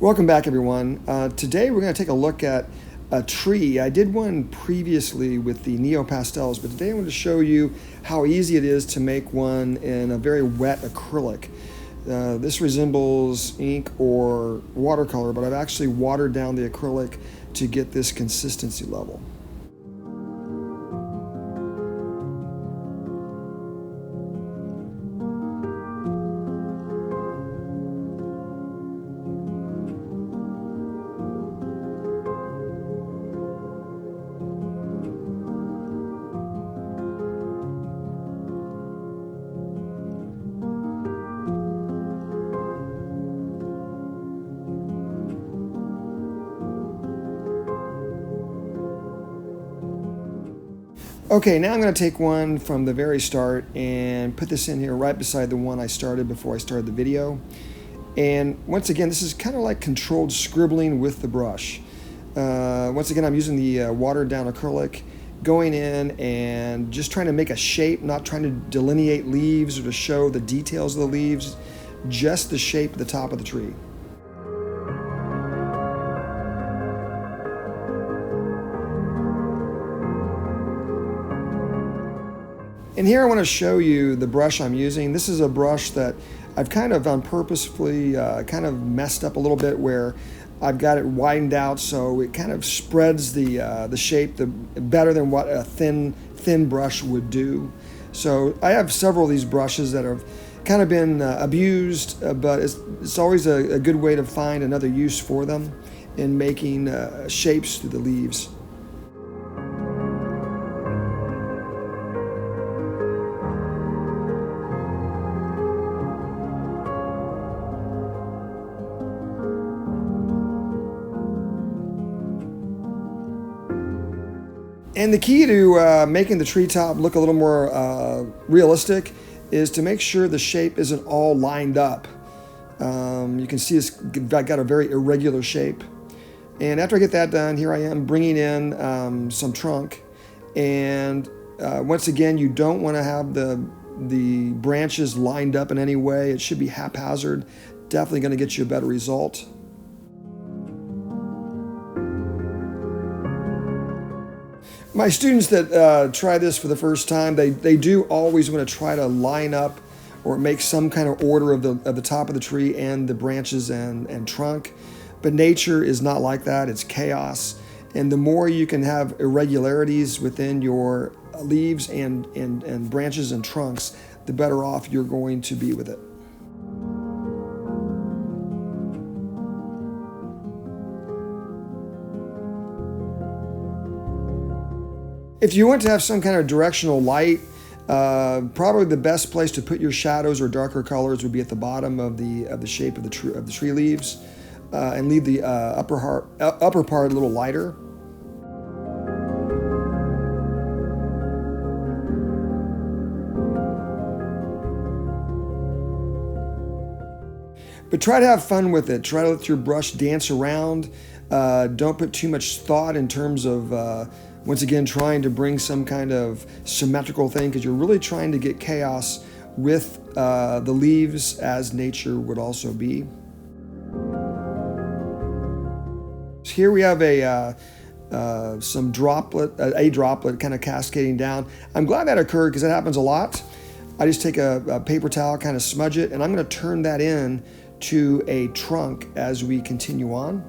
Welcome back, everyone. Today we're going to take a look at a tree. I did one previously with the Neo Pastels, but today I want to show you how easy it is to make one in a very wet acrylic. This resembles ink or watercolor, but I've actually watered down the acrylic to get this consistency level. Okay, now I'm going to take one from the very start and put this in here right beside the one I started before I started the video. And once again, this is kind of like controlled scribbling with the brush. Once again, I'm using the watered down acrylic, going in and just trying to make a shape, not trying to delineate leaves or to show the details of the leaves, just the shape of the top of the tree. And here I want to show you the brush I'm using. This is a brush that I've kind of unpurposefully kind of messed up a little bit, where I've got it widened out so it kind of spreads the shape better than what a thin brush would do. So I have several of these brushes that have kind of been abused, but it's always a good way to find another use for them in making shapes through the leaves. And the key to making the treetop look a little more realistic is to make sure the shape isn't all lined up. You can see it's got a very irregular shape. And after I get that done, here I am bringing in some trunk. And once again, you don't want to have the branches lined up in any way. It should be haphazard. Definitely going to get you a better result. My students that try this for the first time, they do always want to try to line up or make some kind of order of the top of the tree and the branches and trunk. But nature is not like that. It's chaos. And the more you can have irregularities within your leaves and branches and trunks, the better off you're going to be with it. If you want to have some kind of directional light, probably the best place to put your shadows or darker colors would be at the bottom of the shape of the tree leaves, and leave the upper part a little lighter. But try to have fun with it. Try to let your brush dance around. Don't put too much thought in terms of once again, trying to bring some kind of symmetrical thing, because you're really trying to get chaos with the leaves, as nature would also be. Here we have a droplet kind of cascading down. I'm glad that occurred, because that happens a lot. I just take a paper towel, kind of smudge it, and I'm going to turn that in to a trunk as we continue on.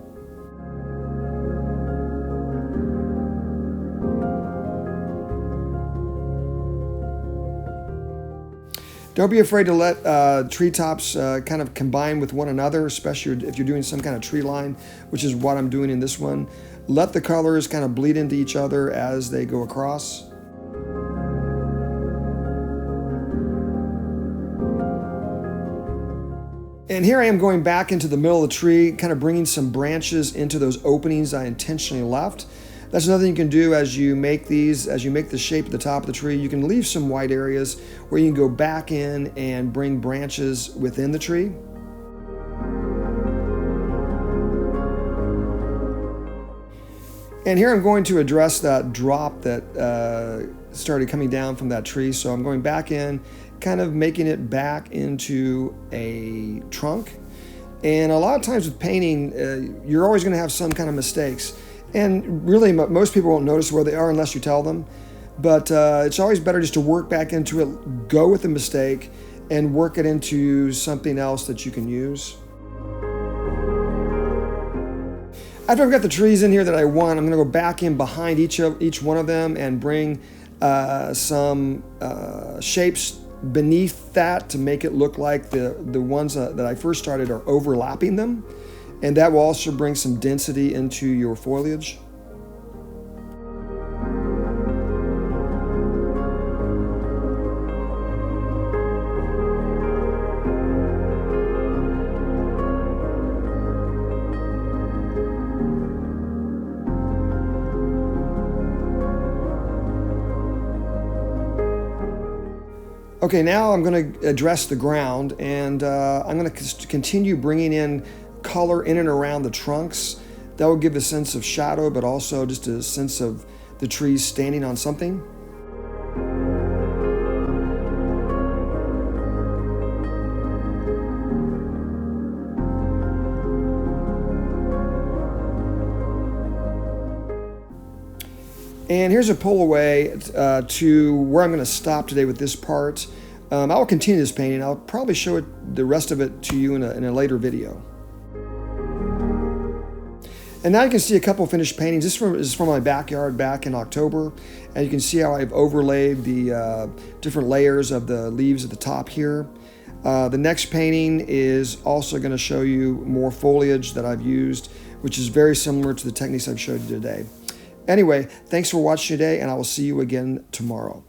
Don't be afraid to let treetops kind of combine with one another, especially if you're doing some kind of tree line, which is what I'm doing in this one. Let the colors kind of bleed into each other as they go across. And here I am going back into the middle of the tree, kind of bringing some branches into those openings I intentionally left. That's another thing you can do as you make these, as you make the shape at the top of the tree. You can leave some white areas where you can go back in and bring branches within the tree. And here I'm going to address that drop that started coming down from that tree. So I'm going back in, kind of making it back into a trunk. And a lot of times with painting, you're always going to have some kind of mistakes. And really, most people won't notice where they are unless you tell them. But it's always better just to work back into it, go with the mistake, and work it into something else that you can use. After I've got the trees in here that I want, I'm going to go back in behind each one of them and bring some shapes beneath that to make it look like the ones that I first started are overlapping them. And that will also bring some density into your foliage. Okay, now I'm going to address the ground, and I'm going to continue bringing in color in and around the trunks. That will give a sense of shadow, but also just a sense of the trees standing on something. And here's a pull away to where I'm going to stop today with this part. I will continue this painting. I'll probably show the rest of it to you in a later video. And now you can see a couple finished paintings. This is from my backyard back in October. And you can see how I've overlaid the different layers of the leaves at the top here. The next painting is also going to show you more foliage that I've used, which is very similar to the techniques I've showed you today. Anyway, thanks for watching today, and I will see you again tomorrow.